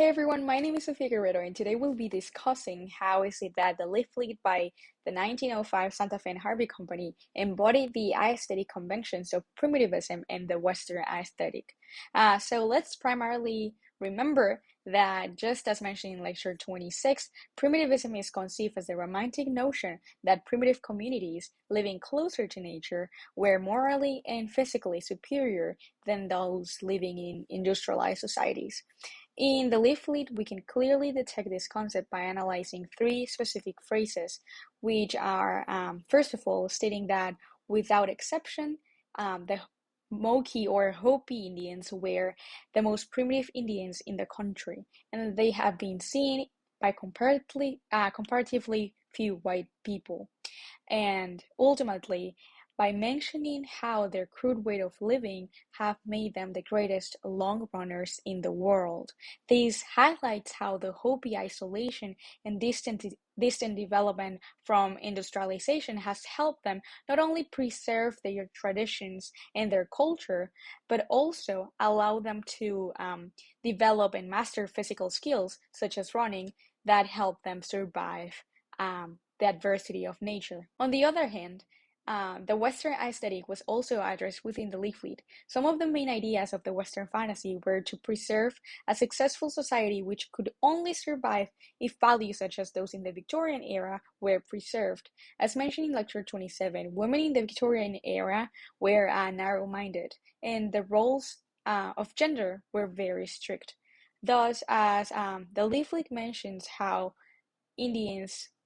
Hey everyone, my name is Sofia Guerrero, and today we'll be discussing how is it that the leaflet by the 1905 Santa Fe and Harvey Company embodied the aesthetic conventions of primitivism and the Western aesthetic. So let's primarily remember that, just as mentioned in lecture 26, primitivism is conceived as a romantic notion that primitive communities living closer to nature were morally and physically superior than those living in industrialized societies. In the leaflet, we can clearly detect this concept by analyzing three specific phrases, which are, first of all, stating that without exception, the Moki or Hopi Indians were the most primitive Indians in the country, and they have been seen by comparatively few white people. And ultimately, by mentioning how their crude way of living have made them the greatest long runners in the world. This highlights how the Hopi isolation and distant development from industrialization has helped them not only preserve their traditions and their culture, but also allow them to develop and master physical skills such as running that help them survive the adversity of nature. On the other hand, the Western aesthetic was also addressed within the leaflet. Some of the main ideas of the Western fantasy were to preserve a successful society which could only survive if values such as those in the Victorian era were preserved. As mentioned in lecture 27, women in the Victorian era were narrow-minded, and the roles of gender were very strict. Thus, as the leaflet mentions how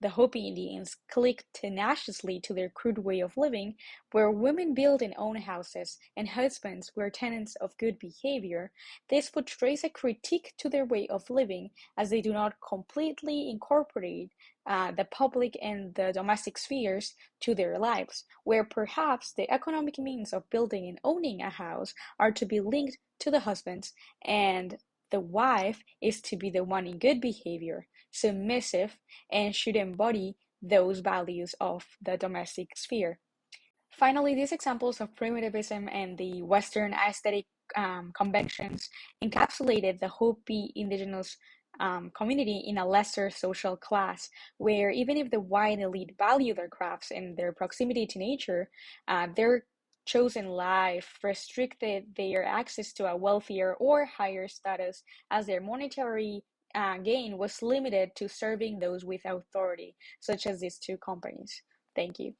the Hopi Indians, clinged tenaciously to their crude way of living, where women built and owned houses and husbands were tenets of good behavior. This portrays a critique to their way of living, as they do not completely incorporate the public and the domestic spheres to their lives, where perhaps the economic means of building and owning a house are to be linked to the husbands, and the wife is to be the one in good behavior, submissive, and should embody those values of the domestic sphere. Finally, these examples of primitivism and the Western aesthetic conventions encapsulated the Hopi indigenous community in a lesser social class, where even if the white elite value their crafts and their proximity to nature, their chosen life restricted their access to a wealthier or higher status, as their monetary gain was limited to serving those with authority, such as these two companies. Thank you.